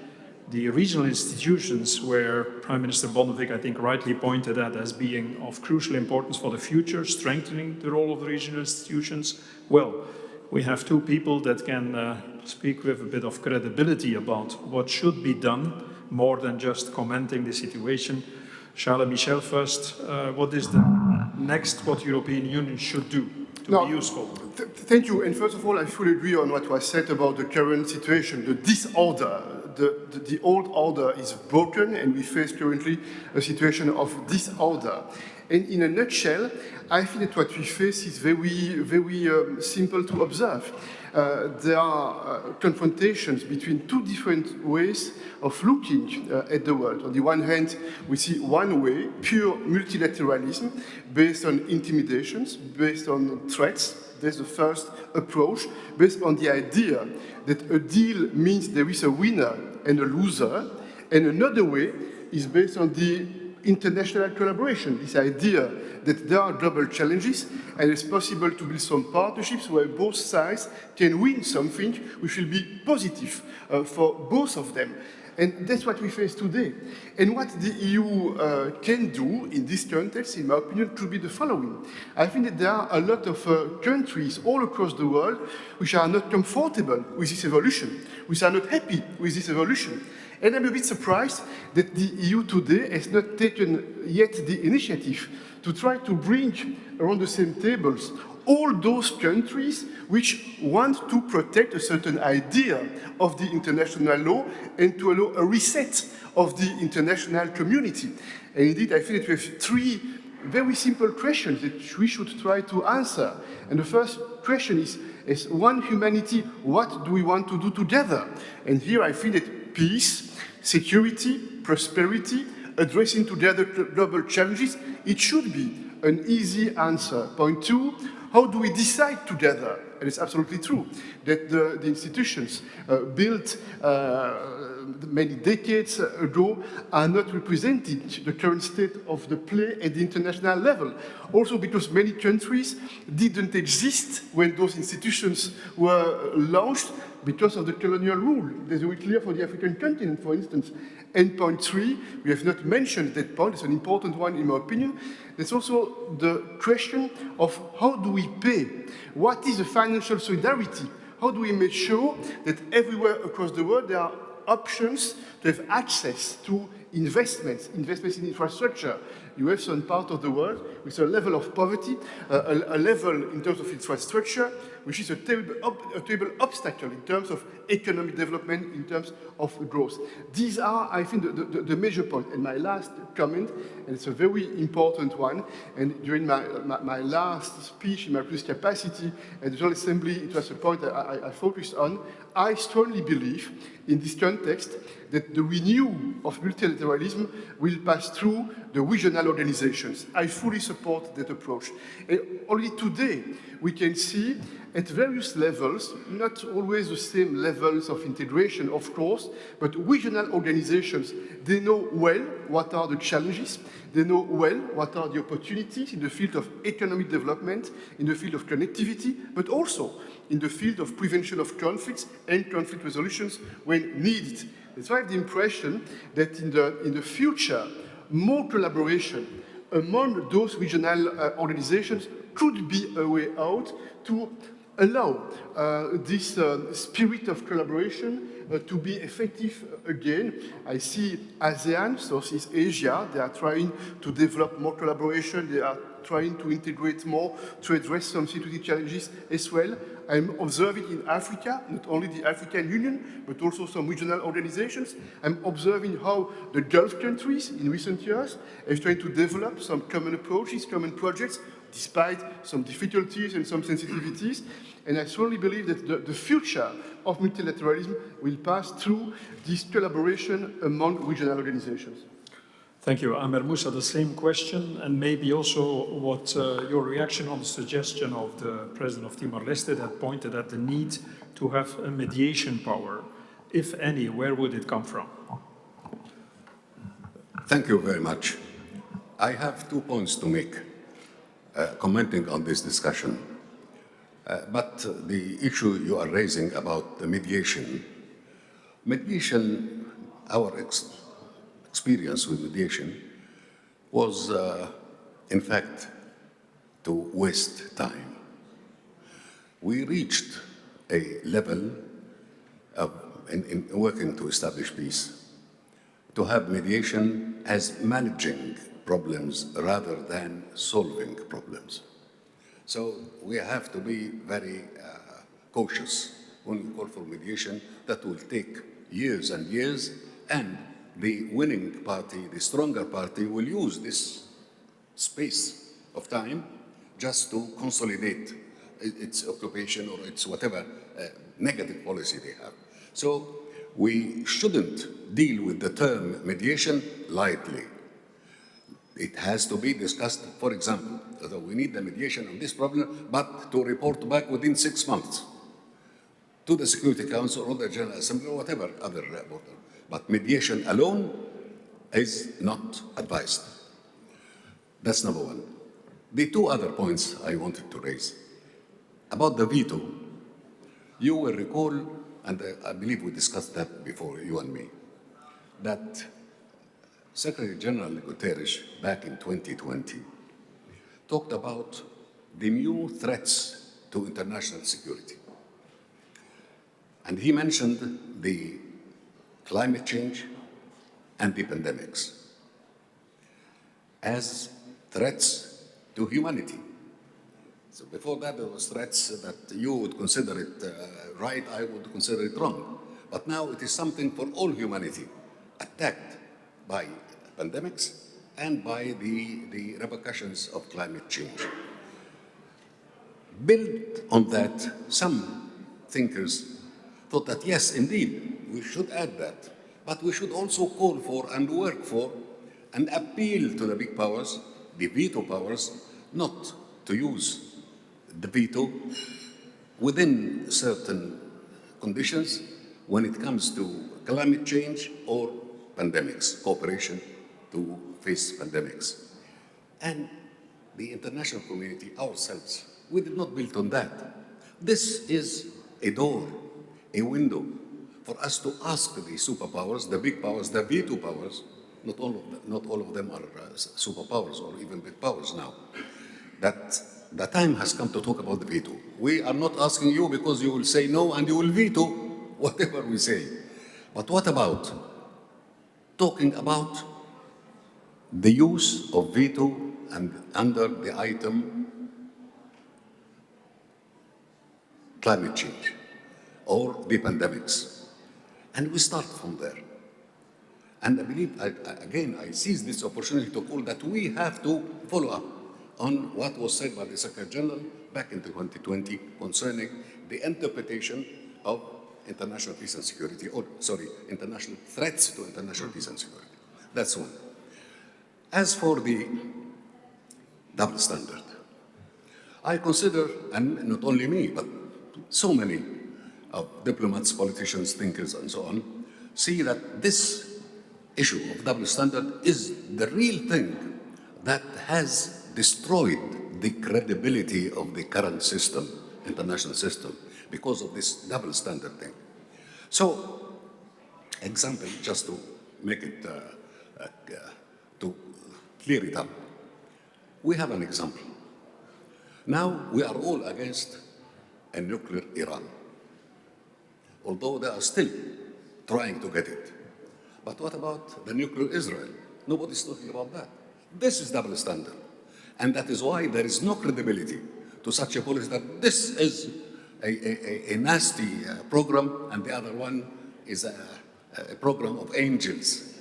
the regional institutions where Prime Minister Bondevik, I think, rightly pointed at as being of crucial importance for the future, strengthening the role of the regional institutions. Well, we have two people that can speak with a bit of credibility about what should be done, more than just commenting the situation. Charles and Michel first, what is the next what European Union should do to be useful? Thank you. And first of all, I fully agree on what was said about the current situation, the disorder. The old order is broken, and we face currently a situation of disorder. And in a nutshell, I think that what we face is very simple to observe. There are confrontations between two different ways of looking at the world. On the one hand, we see one way, pure multilateralism, based on intimidations, based on threats. That's the first approach, based on the idea that a deal means there is a winner and a loser. And another way is based on the international collaboration, this idea that there are global challenges and it's possible to build some partnerships where both sides can win something which will be positive for both of them. And that's what we face today. And what the EU can do in this context, in my opinion, could be the following. I think that there are a lot of countries all across the world which are not comfortable with this evolution, which are not happy with this evolution. And I'm a bit surprised that the EU today has not taken yet the initiative to try to bring around the same tables all those countries which want to protect a certain idea of the international law and to allow a reset of the international community. And indeed, I think that we have three very simple questions that we should try to answer. And the first question is, as one humanity, what do we want to do together? And here I feel that peace, security, prosperity, addressing together global challenges, it should be an easy answer. Point two, how do we decide together? And it's absolutely true that the institutions built many decades ago are not representing the current state of the play at the international level. Also because many countries didn't exist when those institutions were launched because of the colonial rule. That's very clear for the African continent, for instance. And point three, we have not mentioned that point, it's an important one in my opinion. There's also the question of how do we pay? What is the financial solidarity? How do we make sure that everywhere across the world there are options to have access to investments in infrastructure? You have some part of the world with a level of poverty, a level in terms of infrastructure, which is a terrible obstacle in terms of economic development, in terms of growth. These are, I think, the major point. And my last comment, and it's a very important one, and during my last speech in my previous capacity at the General Assembly, it was a point I focused on. I strongly believe in this context that the renewal of multilateralism will pass through the regional organizations. I fully support that approach. And only today we can see at various levels, not always the same levels of integration, of course, but regional organizations, they know well what are the challenges, they know well what are the opportunities in the field of economic development, in the field of connectivity, but also in the field of prevention of conflicts and conflict resolutions when needed. That's why I have the impression that in the future, more collaboration among those regional organizations could be a way out to allow this spirit of collaboration to be effective again. I see ASEAN, Southeast Asia, they are trying to develop more collaboration, they are trying to integrate more to address some security challenges as well. I'm observing in Africa, not only the African Union, but also some regional organizations. I'm observing how the Gulf countries in recent years are trying to develop some common approaches, common projects, despite some difficulties and some sensitivities. And I strongly believe that the future of multilateralism will pass through this collaboration among regional organizations. Thank you. Amre, Moussa, the same question, and maybe also what your reaction on the suggestion of the President of Timor-Leste that pointed at the need to have a mediation power. If any, where would it come from? Thank you very much. I have 2 points to make, commenting on this discussion. But the issue you are raising about the mediation, our experience with mediation was, in fact, to waste time. We reached a level of, in working to establish peace, to have mediation as managing problems rather than solving problems. So we have to be very cautious when we call for mediation. That will take years and years, and the winning party, the stronger party, will use this space of time just to consolidate its occupation or its whatever negative policy they have. So we shouldn't deal with the term mediation lightly. It has to be discussed, for example, we need the mediation on this problem, but to report back within 6 months to the Security Council or the General Assembly or whatever other order. But mediation alone is not advised. That's number one. The 2 other points I wanted to raise. About the veto, you will recall, and I believe we discussed that before, you and me, that Secretary General Guterres, back in 2020, talked about the new threats to international security. And he mentioned the climate change and the pandemics as threats to humanity. So before that, there was threats that you would consider it right, I would consider it wrong. But now it is something for all humanity, attacked by pandemics and by the repercussions of climate change. Built on that, some thinkers thought that yes, indeed, we should add that, but we should also call for and work for and appeal to the big powers, the veto powers, not to use the veto within certain conditions when it comes to climate change or pandemics, cooperation to face pandemics. And the international community, ourselves, we did not build on that. This is a door, a window for us to ask the superpowers, the big powers, the veto powers, not all of them are superpowers or even big powers now, that the time has come to talk about the veto. We are not asking you because you will say no and you will veto whatever we say. But what about talking about the use of veto and under the item climate change or the pandemics? And we start from there. And I believe, again, I seize this opportunity to call that we have to follow up on what was said by the Secretary General back in 2020 concerning the interpretation of international peace and security, or sorry, international threats to international peace and security. That's one. As for the double standard, I consider, and not only me, but so many of diplomats, politicians, thinkers, and so on, see that this issue of double standard is the real thing that has destroyed the credibility of the current system, international system, because of this double standard thing. So, example, just to make it, to clear it up. We have an example. Now we are all against a nuclear Iran, although they are still trying to get it. But what about the nuclear Israel? Nobody's talking about that. This is double standard. And that is why there is no credibility to such a policy that this is a nasty program and the other one is a program of angels.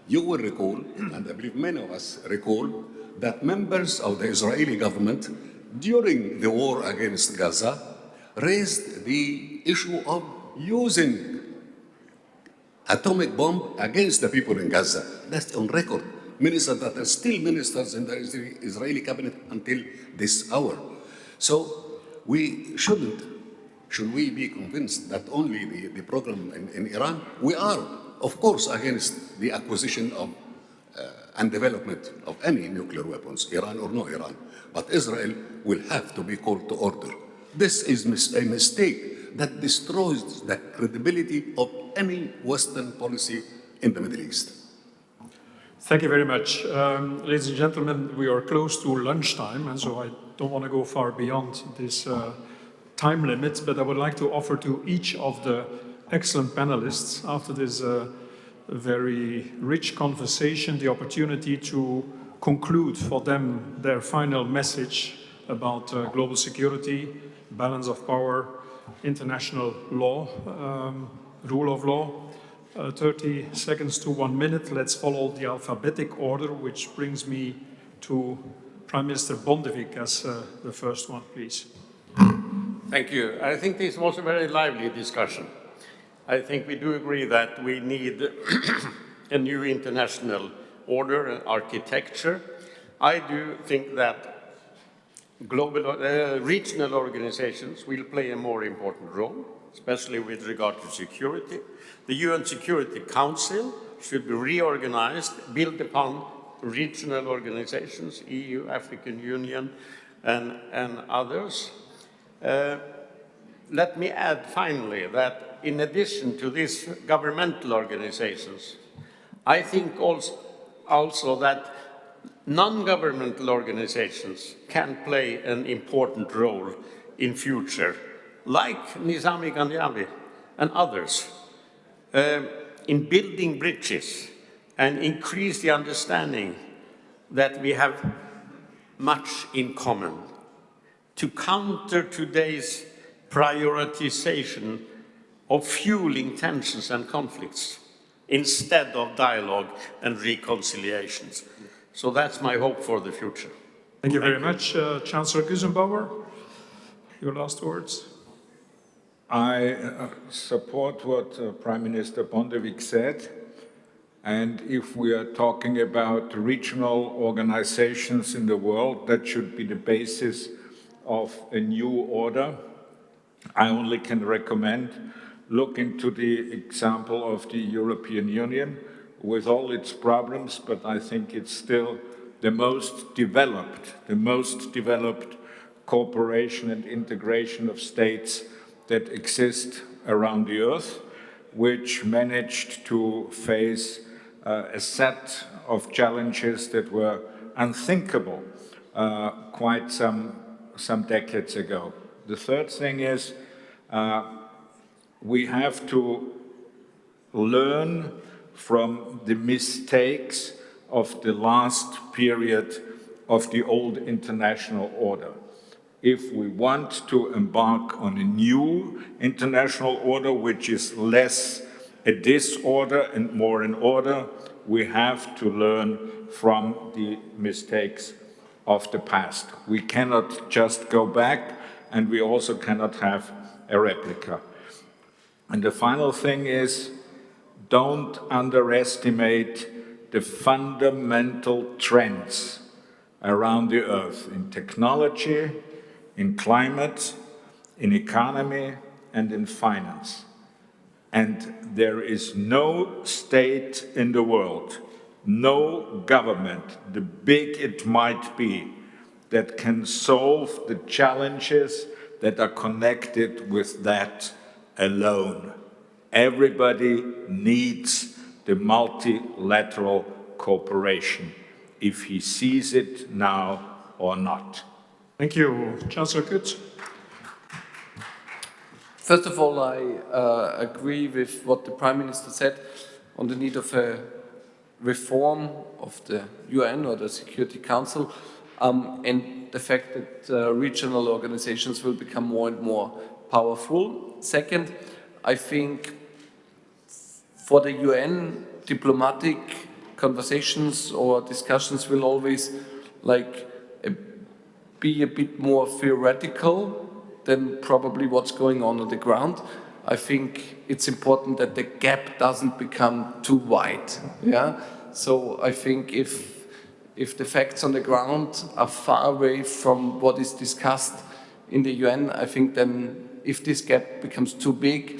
You will recall, and I believe many of us recall, that members of the Israeli government during the war against Gaza raised the issue of using atomic bomb against the people in Gaza. That's on record. Ministers that are still ministers in the Israeli cabinet until this hour. So we shouldn't, should we be convinced that only the program in Iran? We are, of course, against the acquisition of and development of any nuclear weapons, Iran or no Iran. But Israel will have to be called to order. This is a mistake that destroys the credibility of any Western policy in the Middle East. Thank you very much. Ladies and gentlemen, we are close to lunchtime, and so I don't want to go far beyond this time limit, but I would like to offer to each of the excellent panelists, after this very rich conversation, the opportunity to conclude for them their final message about global security, balance of power, international law, rule of law. 30 seconds to 1 minute. Let's follow the alphabetic order, which brings me to Prime Minister Bondevik as the first one, please. Thank you. I think this was a very lively discussion. I think we do agree that we need a new international order and architecture. I do think that global, regional organizations will play a more important role, especially with regard to security. The UN Security Council should be reorganized, built upon regional organizations, EU, African Union, and others. Let me add finally that in addition to these governmental organizations, I think also that non-governmental organizations can play an important role in future, like Nizami Ganjavi and others, in building bridges and increase the understanding that we have much in common to counter today's prioritization of fueling tensions and conflicts instead of dialogue and reconciliations. So that's my hope for the future. Thank you very much. Chancellor Gusenbauer, your last words. I support what Prime Minister Bondevik said. And if we are talking about regional organizations in the world, that should be the basis of a new order. I only can recommend look into the example of the European Union with all its problems, but I think it's still the most developed cooperation and integration of states that exist around the earth, which managed to face a set of challenges that were unthinkable quite some decades ago. The third thing is we have to learn from the mistakes of the last period of the old international order. If we want to embark on a new international order, which is less a disorder and more an order, we have to learn from the mistakes of the past. We cannot just go back, and we also cannot have a replica. And the final thing is, don't underestimate the fundamental trends around the earth in technology, in climate, in economy, and in finance. And there is no state in the world, no government, the big it might be, that can solve the challenges that are connected with that alone. Everybody needs the multilateral cooperation, if he sees it now or not. Thank you. Chancellor Kurz. First of all, I agree with what the Prime Minister said on the need of a reform of the UN or the Security Council, and the fact that regional organizations will become more and more powerful. Second, I think for the UN, diplomatic conversations or discussions will always be a bit more theoretical than probably what's going on the ground. I think it's important that the gap doesn't become too wide. Yeah. So I think if the facts on the ground are far away from what is discussed in the UN, I think then if this gap becomes too big,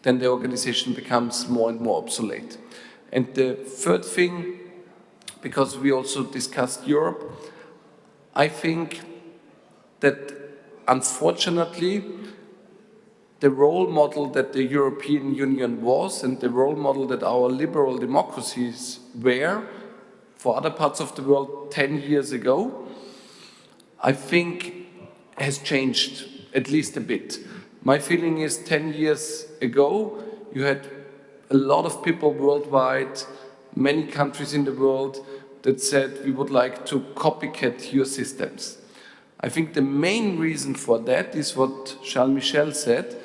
then the organization becomes more and more obsolete. And the third thing, because we also discussed Europe, I think that unfortunately the role model that the European Union was and the role model that our liberal democracies were for other parts of the world 10 years ago, I think has changed at least a bit. My feeling is 10 years ago, you had a lot of people worldwide, many countries in the world that said we would like to copycat your systems. I think the main reason for that is what Michel said,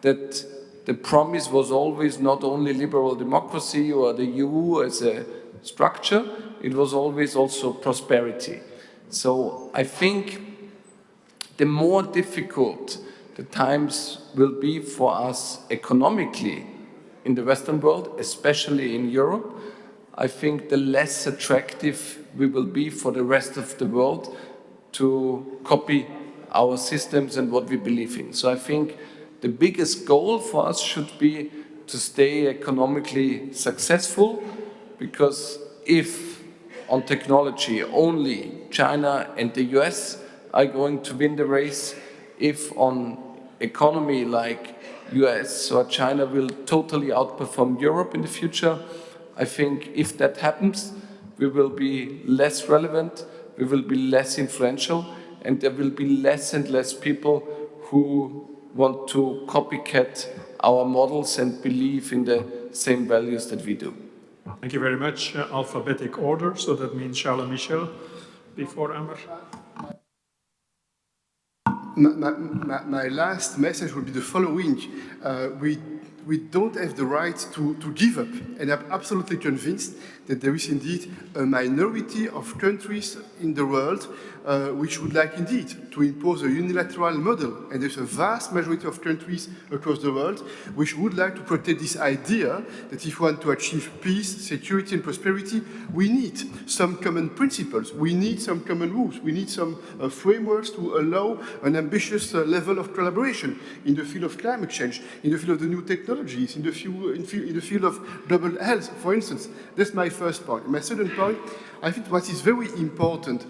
that the promise was always not only liberal democracy or the EU as a structure, it was always also prosperity. So I think the more difficult the times will be for us economically in the Western world, especially in Europe, I think the less attractive we will be for the rest of the world to copy our systems and what we believe in. So I think the biggest goal for us should be to stay economically successful, because if on technology only China and the US are going to win the race, if on economy like US or China will totally outperform Europe in the future, I think if that happens, we will be less relevant, we will be less influential, and there will be less and less people who want to copycat our models and believe in the same values that we do. Thank you very much. Alphabetic order, so that means Charles and Michel before Amre. My last message will be the following. We don't have the right to give up, and I'm absolutely convinced that there is indeed a minority of countries in the world which would like indeed to impose a unilateral model, and there's a vast majority of countries across the world which would like to protect this idea that if we want to achieve peace, security and prosperity, we need some common principles, we need some common rules, we need some frameworks to allow an ambitious level of collaboration in the field of climate change, in the field of the new technologies, in the field of global health, for instance. That's my first point. My second point, I think what is very important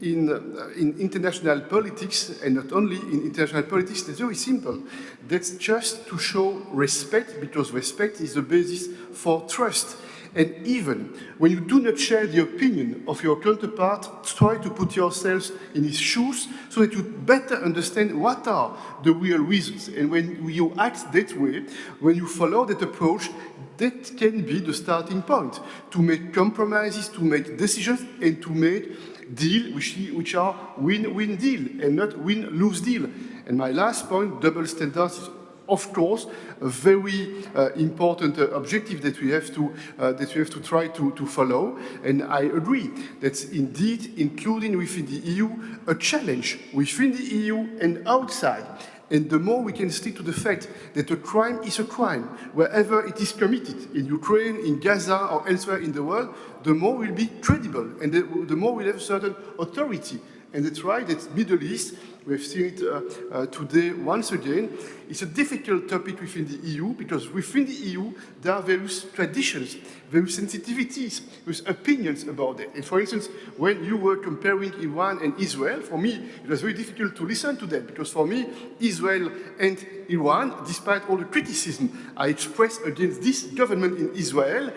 in international politics, and not only in international politics, it's very simple. That's just to show respect, because respect is the basis for trust. And even when you do not share the opinion of your counterpart, try to put yourselves in his shoes so that you better understand what are the real reasons. And when you act that way, when you follow that approach, that can be the starting point to make compromises, to make decisions, and to make deals which are win-win deal and not win-lose deal. And my last point, double standards is of course a very important objective that we have to try to follow. And I agree that's indeed including within the EU a challenge within the EU and outside. And the more we can stick to the fact that a crime is a crime, wherever it is committed, in Ukraine, in Gaza, or elsewhere in the world, the more we'll be credible, and the more we'll have a certain authority. And that's why that Middle East, we've seen it today once again, it's a difficult topic within the EU, because within the EU, there are various traditions, various sensitivities, with opinions about it. And for instance, when you were comparing Iran and Israel, for me, it was very difficult to listen to that, because for me, Israel and Iran, despite all the criticism I expressed against this government in Israel,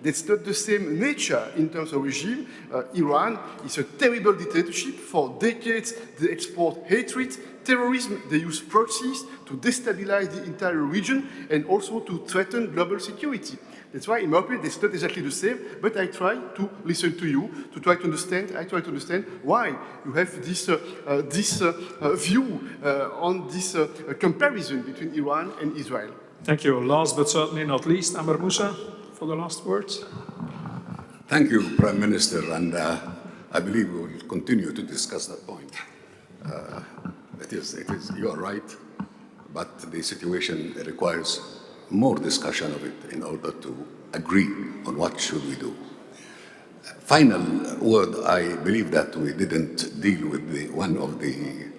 that's not the same nature in terms of regime. Iran is a terrible dictatorship. For decades, they export hatred, terrorism. They use proxies to destabilize the entire region and also to threaten global security. That's why, in my opinion, it's not exactly the same, but I try to listen to you, to try to understand. I try to understand why you have this view on this comparison between Iran and Israel. Thank you. Last but certainly not least, Amre Moussa, for the last words. Thank you, Prime Minister, and I believe we will continue to discuss that point. It is, you are right, but the situation requires more discussion of it in order to agree on what should we do. Final word, I believe that we didn't deal with one of the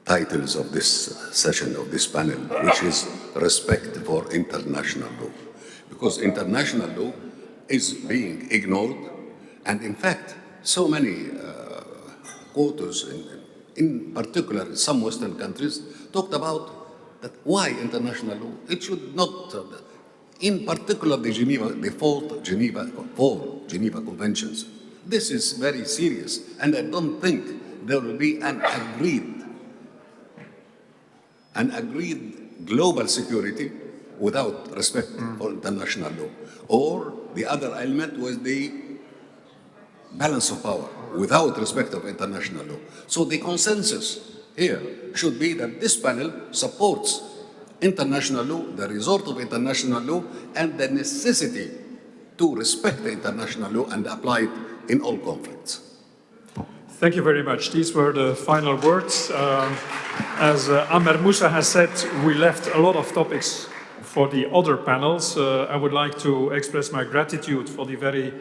titles of this session, of this panel, which is respect for international law. Because international law is being ignored, and in fact, so many quotas, in particular in some Western countries, talked about that why international law? It should not, in particular the four Geneva Conventions. This is very serious, and I don't think there will be an agreed global security without respect for international law. Or the other element was the balance of power without respect of international law. So the consensus here should be that this panel supports international law, the resort of international law, and the necessity to respect the international law and apply it in all conflicts. Thank you very much. These were the final words. As Amre Moussa has said, we left a lot of topics for the other panels. I would like to express my gratitude for the very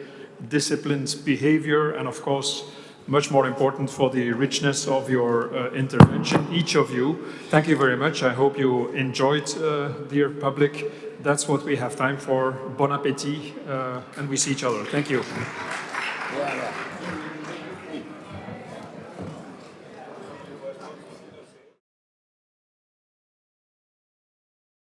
disciplined behavior and, of course, much more important, for the richness of your intervention, each of you. Thank you very much. I hope you enjoyed, dear public. That's what we have time for. Bon appétit, and we see each other. Thank you. Voilà.